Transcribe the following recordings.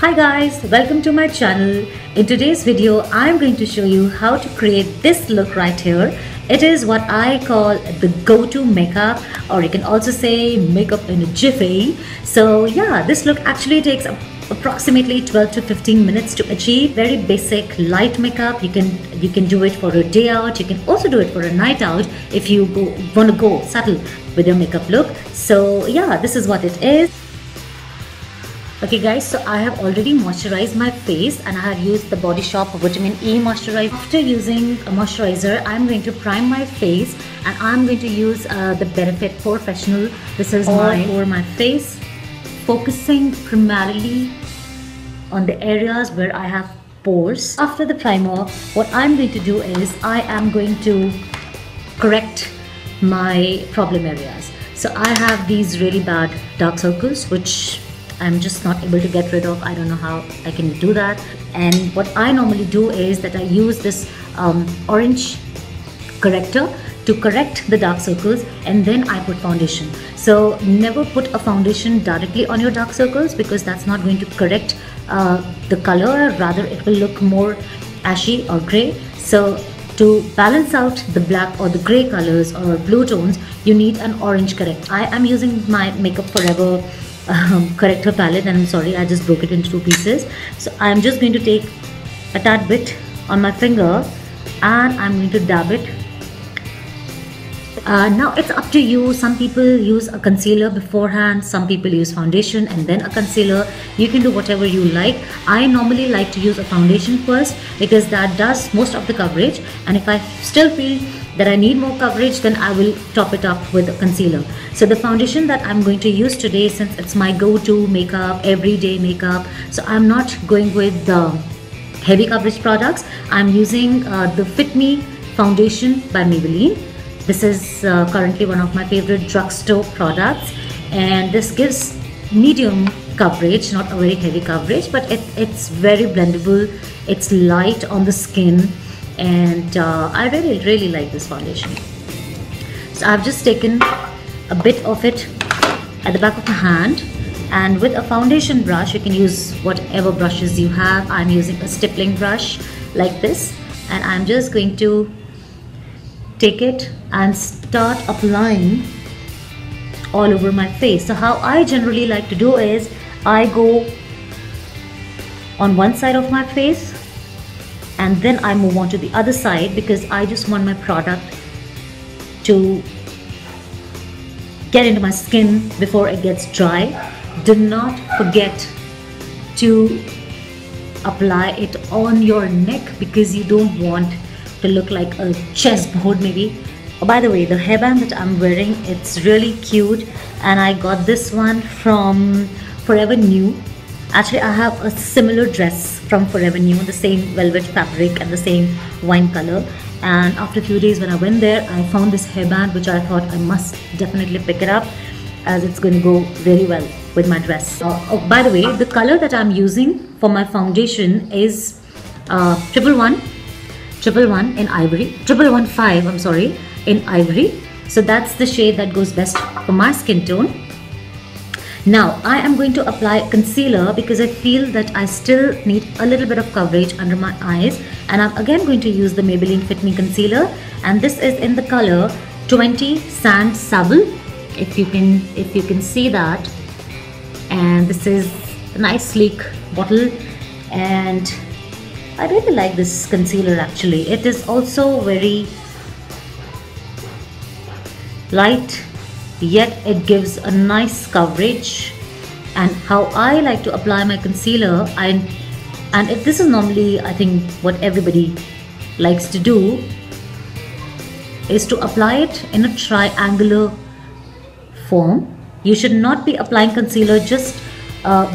Hi guys, welcome to my channel. In today's video, I'm going to show you how to create this look right here. It is what I call the go-to makeup, or you can also say makeup in a jiffy. So yeah, this look actually takes approximately 12 to 15 minutes to achieve. Very basic light makeup. You can do it for a day out. You can also do it for a night out if you want to go subtle with your makeup look. So yeah, this is what it is. Okay guys, so I have already moisturized my face and I have used the Body Shop Vitamin E moisturizer. After using a moisturizer, I'm going to prime my face and I'm going to use the Benefit Pore Fessional. This is for my face, focusing primarily on the areas where I have pores. After the primer, what I'm going to do is I am going to correct my problem areas. So I have these really bad dark circles which I'm just not able to get rid of. I don't know how I can do that. And what I normally do is that I use this orange corrector to correct the dark circles, and then I put foundation. So never put a foundation directly on your dark circles because that's not going to correct the color, rather it will look more ashy or gray. So to balance out the black or the gray colors or blue tones, you need an orange correct. I am using my Makeup Forever corrector palette, and I'm sorry, I just broke it into two pieces. So I'm just going to take a tad bit on my finger and I'm going to dab it. Now it's up to you. Some people use a concealer beforehand, some people use foundation and then a concealer. You can do whatever you like. I normally like to use a foundation first because that does most of the coverage, and if I still feel that I need more coverage, then I will top it up with a concealer. So the foundation that I'm going to use today, since it's my go-to makeup, everyday makeup, so I'm not going with the heavy coverage products. I'm using the Fit Me foundation by Maybelline. This is currently one of my favorite drugstore products, and this gives medium coverage, not a very heavy coverage, but it's very blendable. It's light on the skin, and I really like this foundation. So I've just taken a bit of it at the back of my hand, and with a foundation brush, you can use whatever brushes you have. I'm using a stippling brush like this, and I'm just going to take it and start applying all over my face. So how I generally like to do is I go on one side of my face and then I move on to the other side, because I just want my product to get into my skin before it gets dry. Do not forget to apply it on your neck because you don't want to look like a chessboard maybe. Oh, by the way, the hairband that I'm wearing, it's really cute, and I got this one from Forever New. Actually, I have a similar dress from Forever New, the same velvet fabric and the same wine color. And after a few days when I went there, I found this hairband which I thought I must definitely pick it up, as it's going to go very well with my dress. Oh, by the way, the color that I'm using for my foundation is 111 in Ivory, 115, I'm sorry, in Ivory. So that's the shade that goes best for my skin tone. Now I am going to apply concealer because I feel that I still need a little bit of coverage under my eyes, and I'm again going to use the Maybelline Fit Me concealer, and this is in the color 20 Sand Sable, if you can see that. And this is a nice sleek bottle, and I really like this concealer actually. It is also very light, yet it gives a nice coverage. And how I like to apply my concealer, and this is normally, I think, what everybody likes to do, is to apply it in a triangular form. You should not be applying concealer just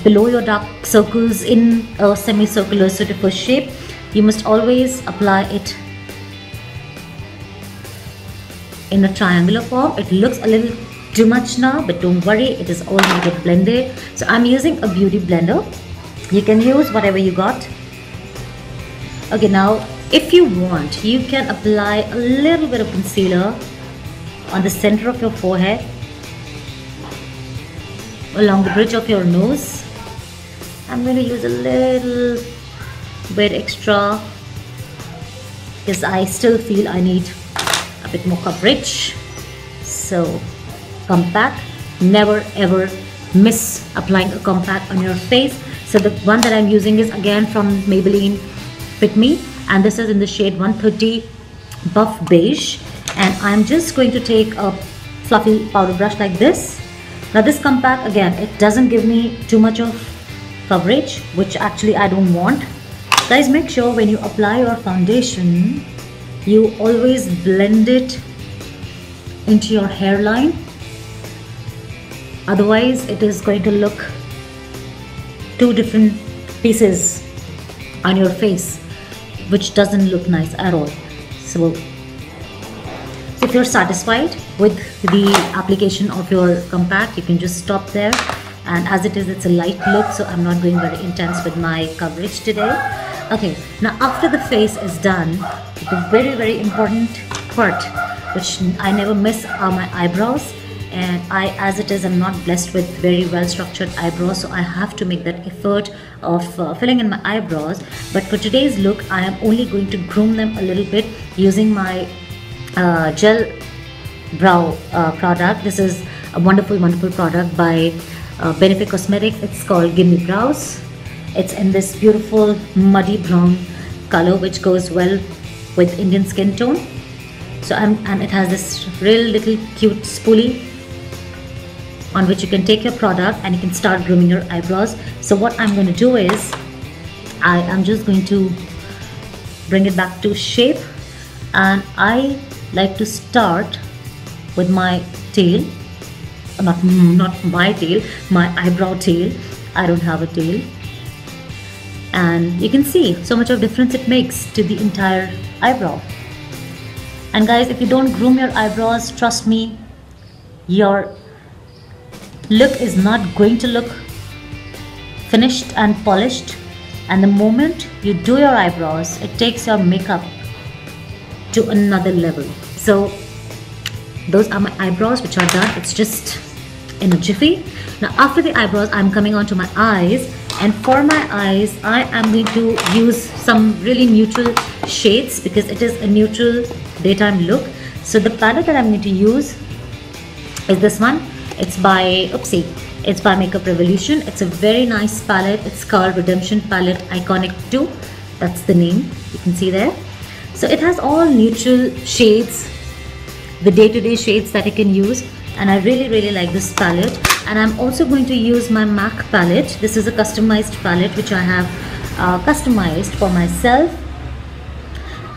below your dark circles in a semicircular sort of a shape. You must always apply it in a triangular form. It looks a little too much now, but don't worry, it is all going to get blended. So I'm using a beauty blender. You can use whatever you got. Okay, now if you want, you can apply a little bit of concealer on the center of your forehead, along the bridge of your nose, I'm going to use a little bit extra because I still feel I need a bit more coverage. So compact, never ever miss applying a compact on your face. So the one that I'm using is again from Maybelline Fit Me, and this is in the shade 130 Buff Beige, and I'm just going to take a fluffy powder brush like this. Now this compact, again, it doesn't give me too much of coverage, which actually I don't want. Guys, make sure when you apply your foundation, you always blend it into your hairline. Otherwise, it is going to look two different pieces on your face, which doesn't look nice at all. So if you're satisfied with the application of your compact, you can just stop there. And as it is, it's a light look, so I'm not going very intense with my coverage today. Okay, now after the face is done, the very, very important part, which I never miss, are my eyebrows. And as it is, I'm not blessed with very well structured eyebrows, so I have to make that effort of filling in my eyebrows. But for today's look, I am only going to groom them a little bit using my gel brow product. This is a wonderful, wonderful product by Benefit Cosmetics. It's called Gimme Brows. It's in this beautiful muddy brown color, which goes well with Indian skin tone. So and it has this real little cute spoolie on which you can take your product and you can start grooming your eyebrows. So what I'm going to do is I am just going to bring it back to shape, and I like to start with my tail, not my tail, my eyebrow tail. I don't have a tail, and you can see so much of difference it makes to the entire eyebrow. And guys, if you don't groom your eyebrows, trust me, your look is not going to look finished and polished. And the moment you do your eyebrows, it takes your makeup to another level. So those are my eyebrows, which are done. It's just in a jiffy. Now after the eyebrows, I'm coming on to my eyes, and for my eyes I am going to use some really neutral shades because it is a neutral daytime look. So the palette that I'm going to use is this one. It's by it's by Makeup Revolution. It's a very nice palette. It's called Redemption Palette Iconic 2. That's the name, you can see there. So it has all neutral shades, the day-to-day shades that you can use, and I really, really like this palette. And I'm also going to use my MAC palette. This is a customized palette which I have customized for myself.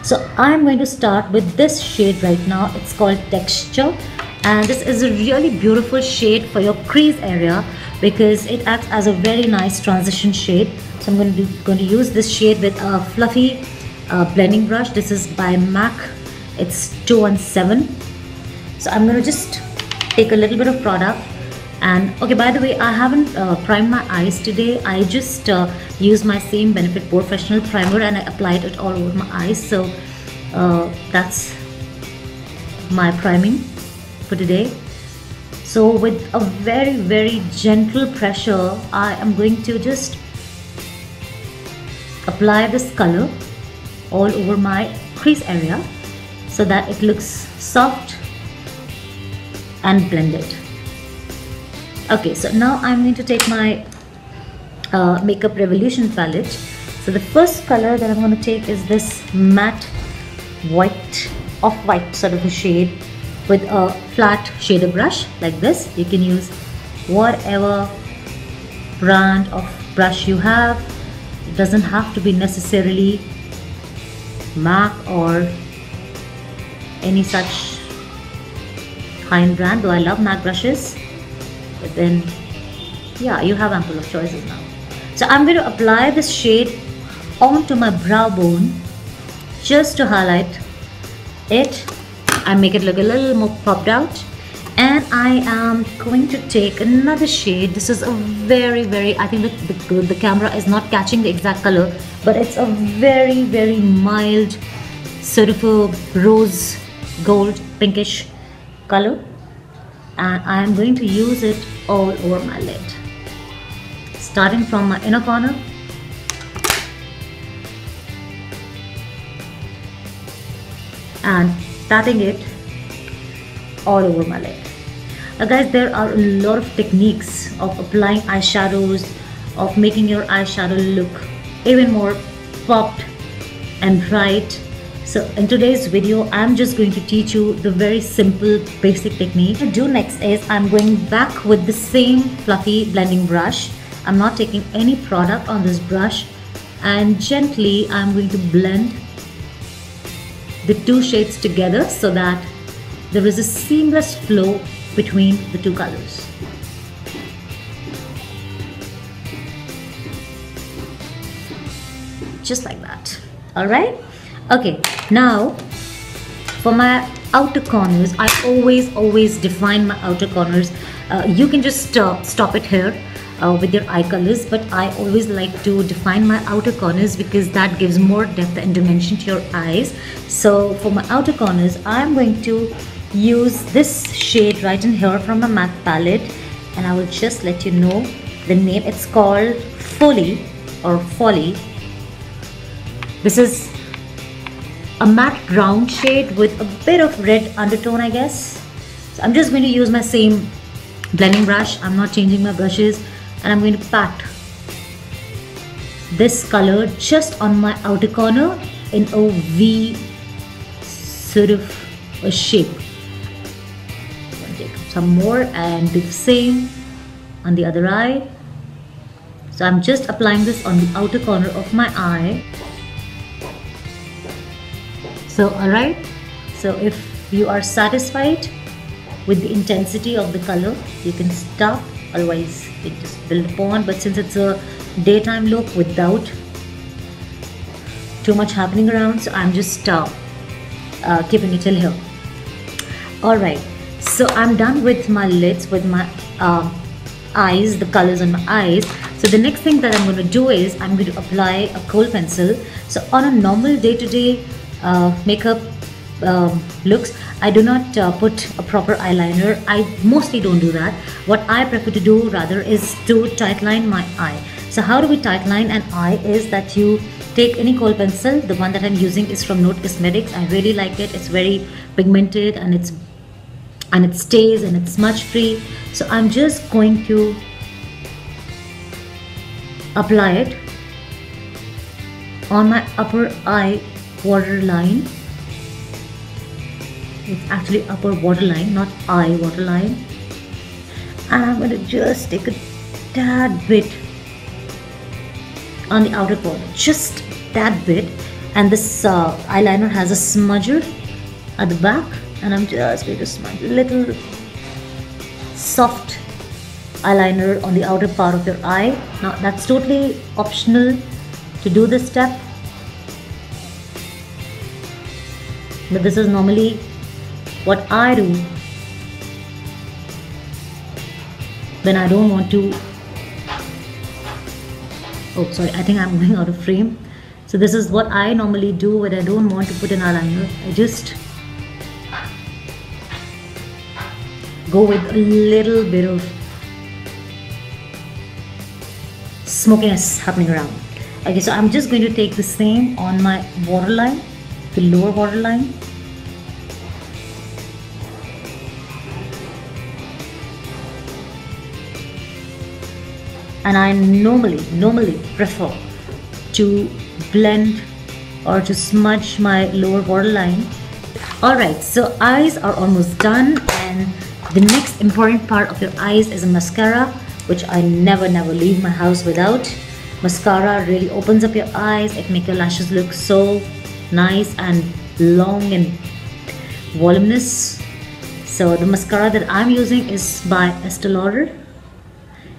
So I'm going to start with this shade right now. It's called Texture, and this is a really beautiful shade for your crease area because it acts as a very nice transition shade. So I'm going to use this shade with a fluffy blending brush. This is by MAC. It's 217. So I'm going to just take a little bit of product. And okay, by the way, I haven't primed my eyes today. I just used my same Benefit Pore Professional primer and I applied it all over my eyes. So that's my priming for today. So with a very, very gentle pressure, I am going to just apply this color all over my crease area so that it looks soft and blended. Okay, so now I'm going to take my Makeup Revolution palette. So the first color that I'm going to take is this matte white, off-white sort of a shade with a flat shader brush like this. You can use whatever brand of brush you have. It doesn't have to be necessarily MAC or any such high-end brand, though I love MAC brushes. But then, yeah, you have ample of choices now. So I'm going to apply this shade onto my brow bone just to highlight it and make it look a little more popped out. And I am going to take another shade. This is a very, very, I think the camera is not catching the exact color, but it's a very, very mild sort of a rose gold pinkish color. And I am going to use it all over my lid. starting from my inner corner and patting it all over my lid. Now guys, there are a lot of techniques of applying eyeshadows, of making your eyeshadow look even more popped and bright. So in today's video, I'm just going to teach you the very simple basic technique. What I do next is I'm going back with the same fluffy blending brush. I'm not taking any product on this brush, and gently I'm going to blend the two shades together so that there is a seamless flow between the two colors. Just like that. Alright? Okay, now for my outer corners, I always define my outer corners. You can just stop it here with your eye colors, but I always like to define my outer corners because that gives more depth and dimension to your eyes. So for my outer corners, I'm going to use this shade right in here from a matte palette, and I will just let you know the name. It's called Folie or Folie. This is a matte brown shade with a bit of red undertone, I guess. So I'm just going to use my same blending brush. I'm not changing my brushes, and I'm going to pat this color just on my outer corner in a V sort of a shape. I'm going to take some more and do the same on the other eye. So I'm just applying this on the outer corner of my eye. So alright, so if you are satisfied with the intensity of the color, you can stop, otherwise you just build upon. But since it's a daytime look without too much happening around, so I'm just keeping it till here. Alright, so I'm done with my lids, with my eyes, the colors on my eyes. So the next thing that I'm going to do is I'm going to apply a kohl pencil. So on a normal day-to-day makeup looks, I do not put a proper eyeliner. I mostly don't do that. What I prefer to do rather is to tightline my eye. So how do we tightline an eye is that you take any kohl pencil. The one that I'm using is from Note Cosmetics. I really like it. It's very pigmented and it stays and it's smudge free. So I'm just going to apply it on my upper eye waterline. It's actually upper waterline, not eye waterline. And I'm going to just take a tad bit on the outer corner, just that bit. And this eyeliner has a smudger at the back, and I'm just going to smudge a little soft eyeliner on the outer part of your eye. Now that's totally optional to do this step, but this is normally what I do when I don't want to. Oh sorry, I think I'm going out of frame. So this is what I normally do when I don't want to put an eyeliner. I just go with a little bit of smokiness happening around. Okay, so I'm just going to take the same on my waterline, the lower waterline. And I normally prefer to blend or to smudge my lower waterline. Alright, so eyes are almost done, and the next important part of your eyes is a mascara, which I never leave my house without. Mascara really opens up your eyes. It makes your lashes look so nice and long and voluminous. So the mascara that I'm using is by Estée Lauder.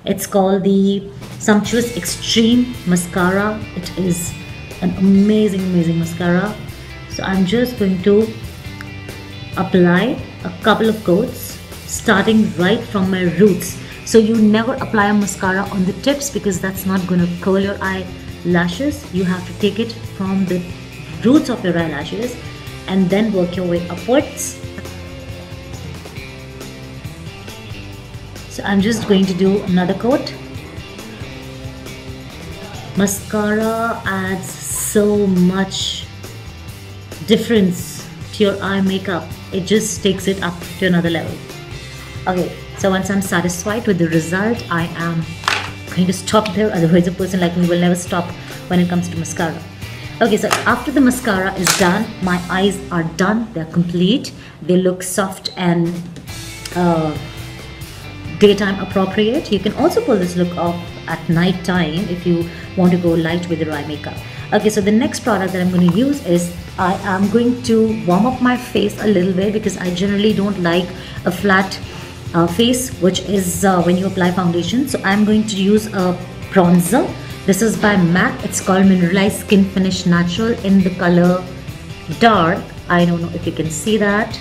It's called the Sumptuous Extreme Mascara. It is an amazing mascara. So I'm just going to apply a couple of coats starting right from my roots. So you never apply a mascara on the tips because that's not going to curl your eyelashes. You have to take it from the roots of your eyelashes and then work your way upwards. So I'm just going to do another coat Mascara adds so much difference to your eye makeup. It just takes it up to another level. Okay, so once I'm satisfied with the result, I am going to stop there. Otherwise a person like me will never stop when it comes to mascara. Okay, so after the mascara is done, my eyes are done. They're complete. They look soft and daytime appropriate. You can also pull this look off at night time if you want to go light with your eye makeup. Okay, so the next product that I'm going to use is I am going to warm up my face a little bit because I generally don't like a flat face, which is when you apply foundation. So I'm going to use a bronzer. This is by MAC. It's called Mineralized Skin Finish Natural in the color dark. I don't know if you can see that.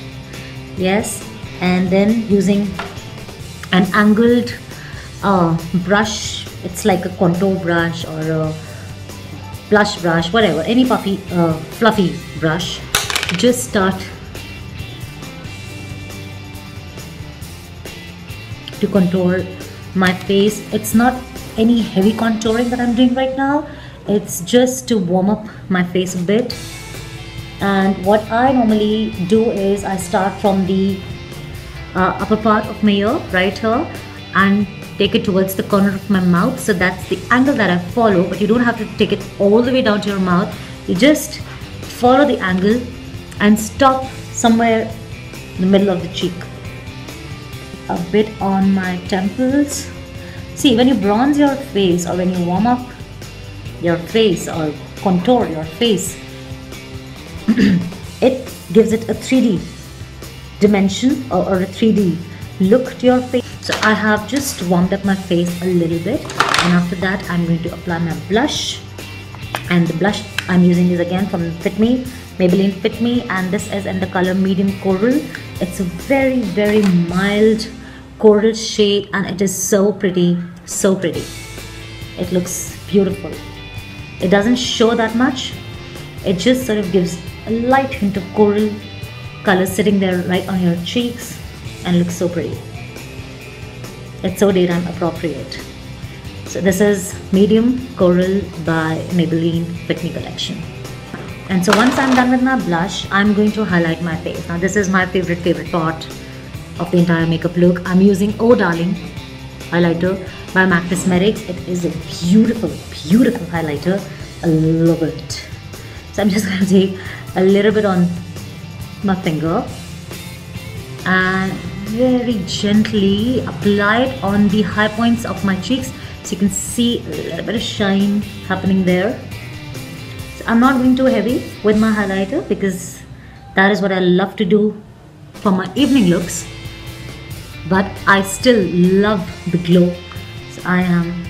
Yes, and then using an angled brush. It's like a contour brush or a blush brush, whatever, any puffy, fluffy brush. Just start to contour my face. It's not any heavy contouring that I'm doing right now. It's just to warm up my face a bit. And what I normally do is I start from the upper part of my ear, right here, and take it towards the corner of my mouth. So that's the angle that I follow, but you don't have to take it all the way down to your mouth. You just follow the angle and stop somewhere in the middle of the cheek. A bit on my temples. See, when you bronze your face or when you warm up your face or contour your face, it gives it a 3D dimension or a 3D look to your face. So I have just warmed up my face a little bit, and after that I'm going to apply my blush. And the blush I'm using is again from Fit Me, Maybelline Fit Me, and this is in the color medium coral. It's a very, very mild coral shade and it is so pretty, so pretty. It looks beautiful. It doesn't show that much. It just sort of gives a light hint of coral color sitting there right on your cheeks and looks so pretty. It's so daytime appropriate. So this is medium coral by Maybelline Fit Me collection. And so once I'm done with my blush, I'm going to highlight my face. Now this is my favorite part of the entire makeup look. I'm using Oh Darling highlighter by MAC Cosmetics. It is a beautiful, beautiful highlighter. I love it. So I'm just going to take a little bit on my finger and very gently apply it on the high points of my cheeks, so you can see a little bit of shine happening there. So I'm not going too heavy with my highlighter because that is what I love to do for my evening looks, but I still love the glow. So I am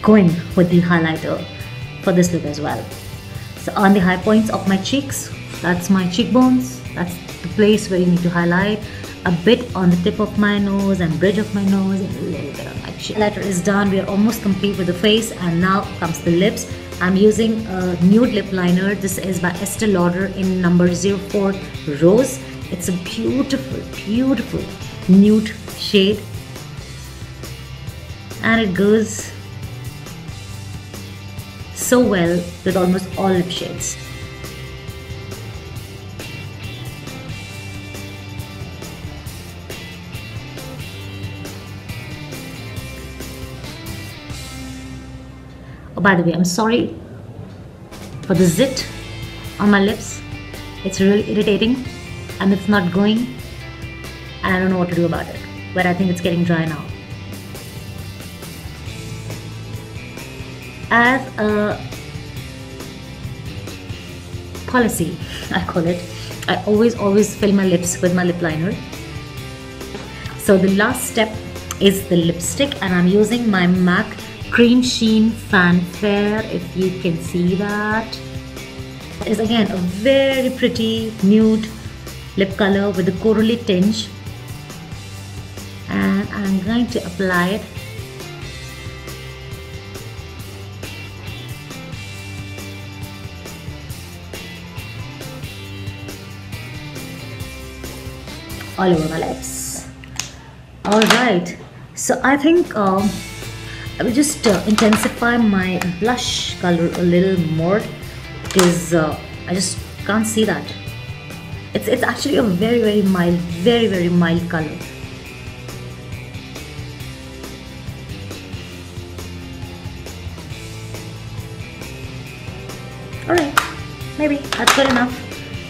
going with the highlighter for this look as well. So on the high points of my cheeks, that's my cheekbones, that's the place where you need to highlight. A bit on the tip of my nose and bridge of my nose and a little bit on my chin. Highlighter is done. We are almost complete with the face, and now comes the lips. I'm using a nude lip liner. This is by Estée Lauder in number 04 Rose. It's a beautiful, beautiful nude shade, and it goes so well with almost all lip shades. Oh, by the way, I'm sorry for the zit on my lips. It's really irritating and it's not going, and I don't know what to do about it, but I think it's getting dry now. As a policy, I call it, I always fill my lips with my lip liner. So the last step is the lipstick, and I'm using my MAC Cream Sheen Fanfare, if you can see that. It is again a very pretty nude lip color with a corally tinge, and I'm going to apply it all over my lips. Alright, so I think I will just intensify my blush color a little more because I just can't see that. It's actually a very mild, very mild color. Alright, maybe that's good enough.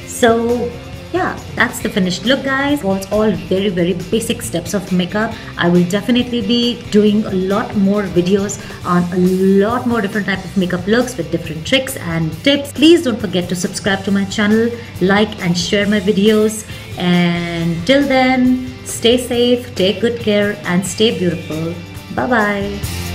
So yeah, that's the finished look, guys. It's all very basic steps of makeup. I will definitely be doing a lot more videos on a lot more different type of makeup looks with different tricks and tips. Please don't forget to subscribe to my channel, like and share my videos. And till then, stay safe, take good care and stay beautiful. Bye bye.